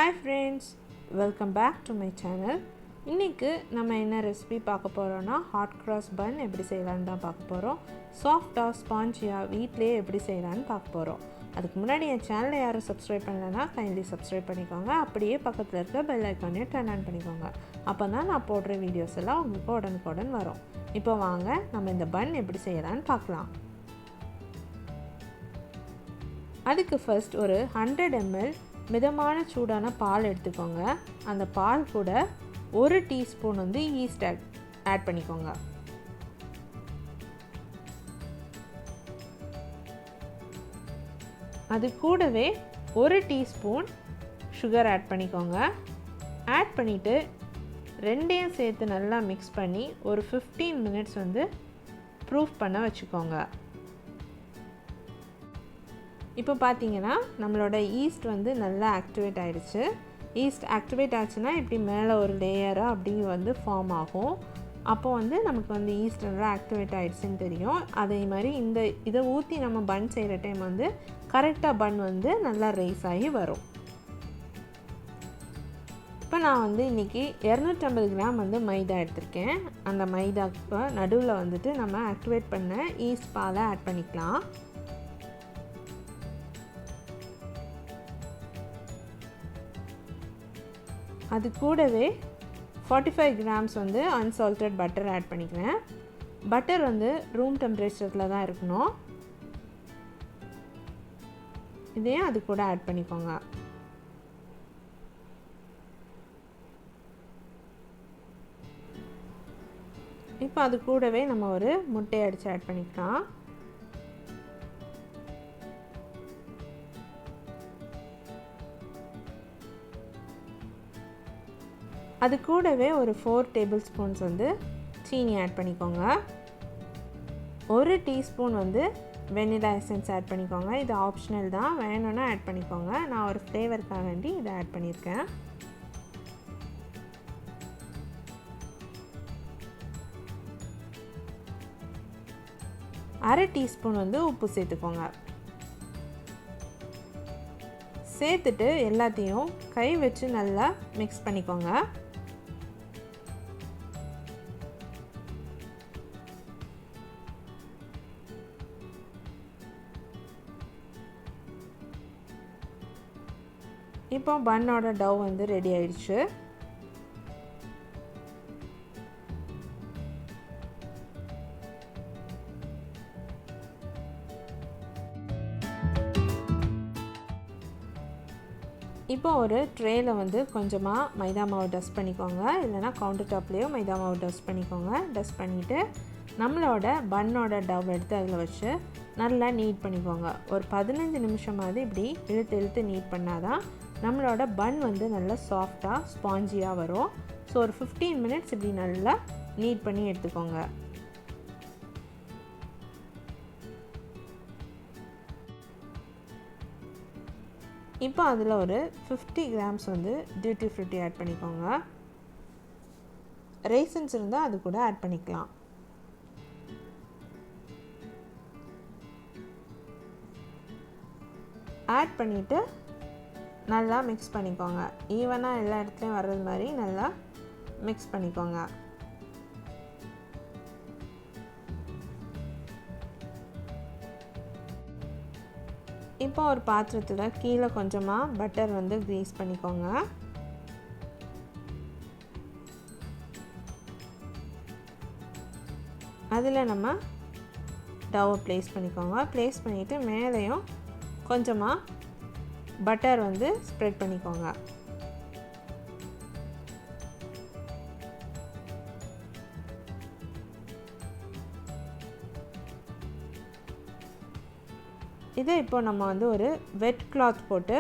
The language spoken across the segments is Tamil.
Hi friends, welcome back to my channel. இன்னைக்கு நம்ம என்ன ரெசிபி பார்க்க போறோம்னா ஹாட் கிராஸ் பன் எப்படி செய்யலாம்னு தான் பார்க்க போறோம். சாஃப்ட்டா ஸ்பாஞ்சியா வீட்லயே எப்படி செய்யலாம்னு பார்க்க போறோம். அதுக்கு முன்னாடி என் சேனலை யாரும் சப்ஸ்கிரைப் பண்ணலனா கைண்ட்லி சப்ஸ்கிரைப் பண்ணிக்கோங்க. அப்படியே பக்கத்துல இருக்க பெல் ஐகானை டர்ன் ஆன் பண்ணிக்கோங்க. அப்பதான் நான் போடுற வீடியோஸ் எல்லாம் உங்களுக்கு உடனுக்குடன் வரும். இப்போ வாங்க நம்ம இந்த பன் எப்படி செய்யலாம்னு பார்க்கலாம். அதுக்கு ஃபர்ஸ்ட் ஒரு 100 ml மிதமான சூடான பால் எடுத்துக்கோங்க. அந்த பால் கூட 1 டீஸ்பூன் வந்து ஈஸ்ட் ஆட் பண்ணிக்கோங்க. அது கூடவே 1 டீஸ்பூன் சுகர் ஆட் பண்ணிக்கோங்க. ஆட் பண்ணிவிட்டு ரெண்டையும் சேர்த்து நல்லா மிக்ஸ் பண்ணி ஒரு 15 minutes வந்து ப்ரூஃப் பண்ண வச்சுக்கோங்க. இப்போ பார்த்தீங்கன்னா நம்மளோட ஈஸ்ட் வந்து நல்லா ஆக்டிவேட் ஆகிடுச்சு. ஈஸ்ட் ஆக்டிவேட் ஆச்சுன்னா இப்படி மேலே ஒரு லேயராக அப்படி வந்து ஃபார்ம் ஆகும். அப்போ வந்து நமக்கு வந்து ஈஸ்ட் நல்லா ஆக்டிவேட் ஆகிடுச்சுன்னு தெரியும். அதே மாதிரி இதை ஊற்றி நம்ம பன் செய்கிற டைம் வந்து கரெக்டாக பன் வந்து நல்லா ரைஸ் ஆகி வரும். இப்போ நான் வந்து இன்றைக்கி 250 கிராம் வந்து மைதா எடுத்திருக்கேன். அந்த மைதாக்கு நடுவில் வந்துட்டு நம்ம ஆக்டிவேட் பண்ண ஈஸ்ட் பாலை ஆட் பண்ணிக்கலாம். அது கூடவே 45 கிராம்ஸ் வந்து unsalted பட்டர் ஆட் பண்ணிக்கிறேன். பட்டர் வந்து ரூம் டெம்பரேச்சரில் தான் இருக்கணும். இதையும் அது கூட ஆட் பண்ணிக்கோங்க. இப்போ அது கூடவே நம்ம ஒரு முட்டையை அடித்து ஆட் பண்ணிக்கலாம். அது கூடவே ஒரு 4 டேபிள் ஸ்பூன்ஸ் வந்து சீனி ஆட் பண்ணிக்கோங்க. 1 டீஸ்பூன் வந்து வெனிலா எசன்ஸ் ஆட் பண்ணிக்கோங்க. இது ஆப்ஷனல் தான், வேணும்னா ஆட் பண்ணிக்கோங்க. நான் ஒரு ஃப்ளேவருக்காக வேண்டி இதை ஆட் பண்ணியிருக்கேன். அரை டீஸ்பூன் வந்து உப்பு சேர்த்துக்கோங்க. சேர்த்துட்டு எல்லாத்தையும் கை வச்சு நல்லா மிக்ஸ் பண்ணிக்கோங்க. இப்போ பன்னோட டவ் வந்து ரெடி ஆயிடுச்சு. இப்போ ஒரு ட்ரேயில் வந்து கொஞ்சமாக மைதா மாவு டஸ்ட் பண்ணிக்கோங்க. இல்லைனா கவுண்டர் டாப்லேயோ மைதா மாவு டஸ்ட் பண்ணிக்கோங்க. டஸ்ட் பண்ணிவிட்டு நம்மளோட பன்னோட டவ் எடுத்து அதில் வச்சு நல்லா நீட் பண்ணிக்கோங்க. ஒரு 15 நிமிஷமாவது இப்படி இழுத்து நீட் பண்ணாதான் நம்மளோட பன் வந்து நல்லா சாஃப்டாக ஸ்பாஞ்சியாக வரும். ஸோ ஒரு 15 minutes இப்படி நல்லா நீட் பண்ணி எடுத்துக்கோங்க. இப்போ அதில் ஒரு 50 கிராம்ஸ் வந்து டியூட்டி ஃப்ரூட்டி ஆட் பண்ணிக்கோங்க. ரேசன்ஸ் இருந்தால் அது கூட ஆட் பண்ணிக்கலாம். ஆட் பண்ணிவிட்டு நல்லா மிக்ஸ் பண்ணிக்கோங்க. ஈவனாக எல்லா இடத்துலையும் வர்றது மாதிரி நல்லா மிக்ஸ் பண்ணிக்கோங்க. இப்போ ஒரு பாத்திரத்தில் கீழே கொஞ்சமாக பட்டர் வந்து கிரீஸ் பண்ணிக்கோங்க. அதில் நம்ம டவ்வை ப்ளேஸ் பண்ணிக்கோங்க. ப்ளேஸ் பண்ணிவிட்டு மேலேயும் கொஞ்சமாக பட்டர் வந்து ஸ்ப்ரெட் பண்ணிக்கோங்க. இதை இப்போ நம்ம வந்து ஒரு வெட் கிளாத் போட்டு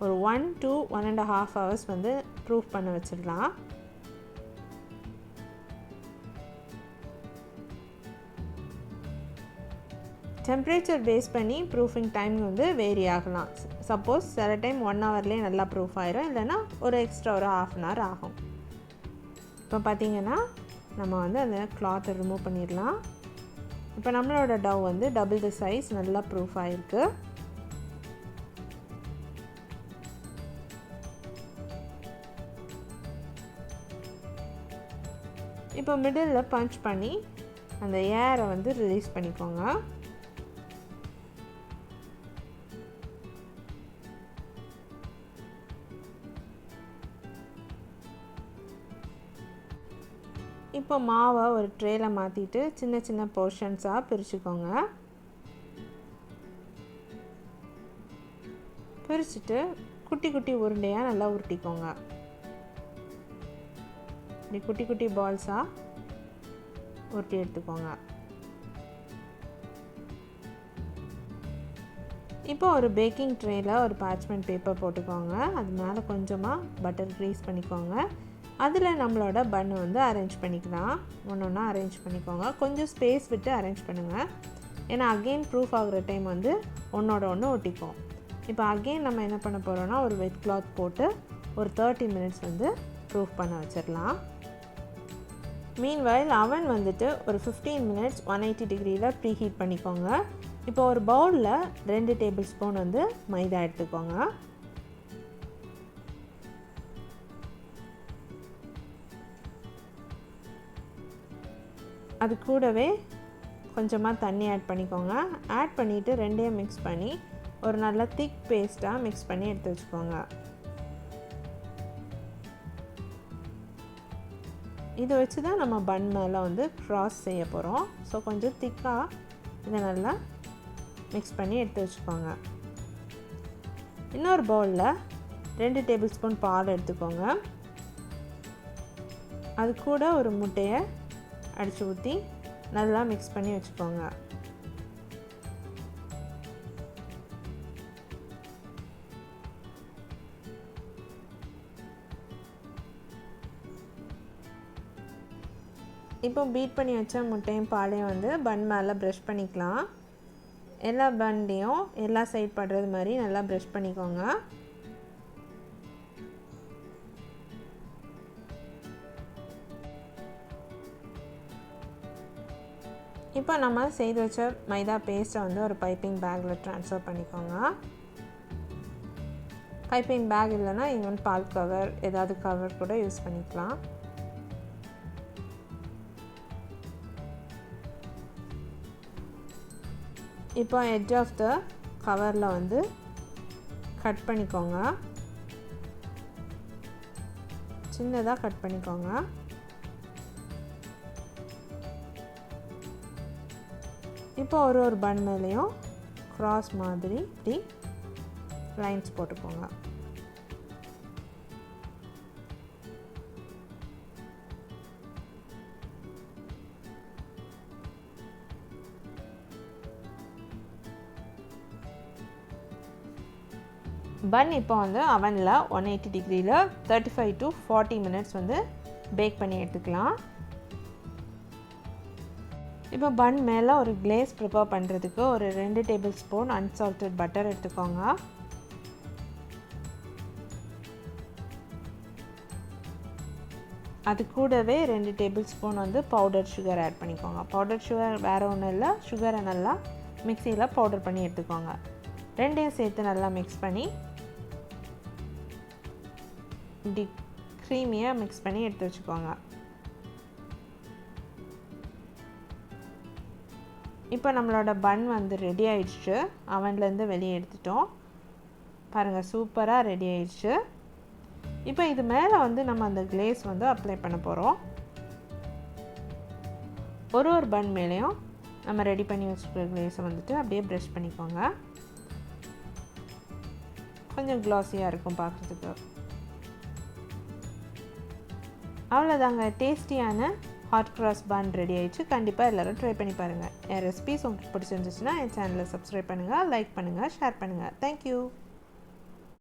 ஒரு 1 to 1.5 hours வந்து ப்ரூஃப் பண்ண வச்சிடலாம். டெம்பரேச்சர் பேஸ் பண்ணி ப்ரூஃபிங் டைம் வந்து வேரி ஆகலாம். சப்போஸ் சில டைம் 1 hourலேயே நல்லா ப்ரூஃப் ஆயிரும், இல்லைனா ஒரு எக்ஸ்ட்ரா ஒரு 1/2 hour ஆகும். இப்போ பார்த்தீங்கன்னா நம்ம வந்து அந்த கிளாத்தை ரிமூவ் பண்ணிடலாம். இப்போ நம்மளோட டவ் வந்து டபுள் தி சைஸ் நல்லா ப்ரூஃப் ஆகிருக்கு. இப்போ மிடில் பஞ்ச் பண்ணி அந்த ஏரை வந்து ரிலீஸ் பண்ணிக்கோங்க. இப்போ மாவை ஒரு ட்ரேல மாற்றிட்டு சின்ன சின்ன போர்ஷன்ஸாக பிரிச்சுக்கோங்க. பிரிச்சுட்டு குட்டி குட்டி உருண்டையாக நல்லா உருட்டிக்கோங்க. இப்படி குட்டி குட்டி பால்ஸாக உருட்டி எடுத்துக்கோங்க. இப்போ ஒரு பேக்கிங் ட்ரேயில் ஒரு பார்ச்மெண்ட் பேப்பர் போட்டுக்கோங்க. அது மேலே கொஞ்சமாக பட்டர் க்ரீஸ் பண்ணிக்கோங்க. அதில் நம்மளோட பன்னு வந்து அரேஞ்ச் பண்ணிக்கலாம். ஒன்று ஒன்றா அரேஞ்ச் பண்ணிக்கோங்க. கொஞ்சம் ஸ்பேஸ் விட்டு அரேஞ்ச் பண்ணுங்கள். ஏன்னா அகெயின் ப்ரூஃப் ஆகிற டைம் வந்து ஒன்றோட ஒன்று ஒட்டிக்கும். இப்போ அகெயின் நம்ம என்ன பண்ண போகிறோன்னா ஒரு வெட் கிளாத் போட்டு ஒரு 30 மினிட்ஸ் வந்து ப்ரூஃப் பண்ண வச்சிடலாம். மீன்வைல் அவன் வந்துட்டு ஒரு 15 மினிட்ஸ் 180 டிகிரியில் ப்ரீ ஹீட் பண்ணிக்கோங்க. இப்போ ஒரு பவுலில் 2 டேபிள் ஸ்பூன் வந்து மைதா எடுத்துக்கோங்க. அது கூடவே கொஞ்சமாக தண்ணி ஆட் பண்ணிக்கோங்க. ஆட் பண்ணிவிட்டு ரெண்டையும் மிக்ஸ் பண்ணி ஒரு நல்ல திக் பேஸ்ட்டாக மிக்ஸ் பண்ணி எடுத்து வச்சுக்கோங்க. இதை வச்சு தான் நம்ம பன் மேலே வந்து க்ராஸ் செய்ய போகிறோம். ஸோ கொஞ்சம் திக்காக இதை நல்லா மிக்ஸ் பண்ணி எடுத்து வச்சுக்கோங்க. இன்னொரு பவுலில் 2 டேபிள் ஸ்பூன் பால் எடுத்துக்கோங்க. அது கூட ஒரு முட்டையை அடித்து ஊற்றி நல்லா மிக்ஸ் பண்ணி வச்சுக்கோங்க. இப்போ பீட் பண்ணி வச்ச முட்டையும் பாலையும் வந்து பன் மேலே ப்ரஷ் பண்ணிக்கலாம். எல்லா பன்லேயும் எல்லா சைட் படுறது மாதிரி நல்லா ப்ரஷ் பண்ணிக்கோங்க. இப்போ நம்ம செய்து வச்ச மைதா பேஸ்ட்டை வந்து ஒரு பைப்பிங் பேக்கில் ட்ரான்ஸ்ஃபர் பண்ணிக்கோங்க. பைப்பிங் பேக் இல்லைன்னா ஈவன் பால் கவர் ஏதாவது கவர் கூட யூஸ் பண்ணிக்கலாம். இப்போ எட்ஜ் ஆஃப் த கவரில் வந்து கட் பண்ணிக்கோங்க. சின்னதாக கட் பண்ணிக்கோங்க. இப்போ ஒரு பன் மேலேயும் க்ராஸ் மாதிரி இப்படி லைன்ஸ் போட்டுக்கோங்க. பன் இப்போ வந்து அவனில் 180 டிகிரியில் 35 to 40 மினிட்ஸ் வந்து பேக் பண்ணி எடுத்துக்கலாம். இப்போ பன் மேலே ஒரு glaze ப்ரிப்பேர் பண்ணுறதுக்கு ஒரு 2 டேபிள் ஸ்பூன் unsalted பட்டர் எடுத்துக்கோங்க. அது கூடவே 2 டேபிள் ஸ்பூன் வந்து பவுடர் சுகர் ஆட் பண்ணிக்கோங்க. பவுடர் சுகர் வேறு ஒன்றும் இல்லை, சுகரை நல்லா மிக்சியில் பவுடர் பண்ணி எடுத்துக்கோங்க. ரெண்டையும் சேர்த்து நல்லா மிக்ஸ் பண்ணி இப்படி க்ரீமியாக மிக்ஸ் பண்ணி எடுத்து வச்சுக்கோங்க. இப்போ நம்மளோட பன் வந்து ரெடி ஆயிடுச்சு. அவன்லேருந்து வெளியே எடுத்துட்டோம். பாருங்கள், சூப்பராக ரெடி ஆயிடுச்சு. இப்போ இது மேலே வந்து நம்ம அந்த glaze வந்து அப்ளை பண்ண போகிறோம். ஒரு பன் மேலேயும் நம்ம ரெடி பண்ணி வச்சுருக்கிற glaze வந்துட்டு அப்படியே ப்ரஷ் பண்ணிக்கோங்க. கொஞ்சம் க்ளாஸியாக இருக்கும் பார்க்குறதுக்கு. அவ்வளோதாங்க, டேஸ்டியான ஹாட் கிராஸ் பன் ரெடி ஆயிடுச்சு. கண்டிப்பாக எல்லோரும் ட்ரை பண்ணி பாருங்கள். என் ரெசிபிஸ் உங்களுக்கு பிடிச்சிருந்துச்சுன்னா என் சேனலை சப்ஸ்கிரைப் பண்ணுங்கள், லைக் பண்ணுங்கள், ஷேர் பண்ணுங்கள். தேங்க்யூ.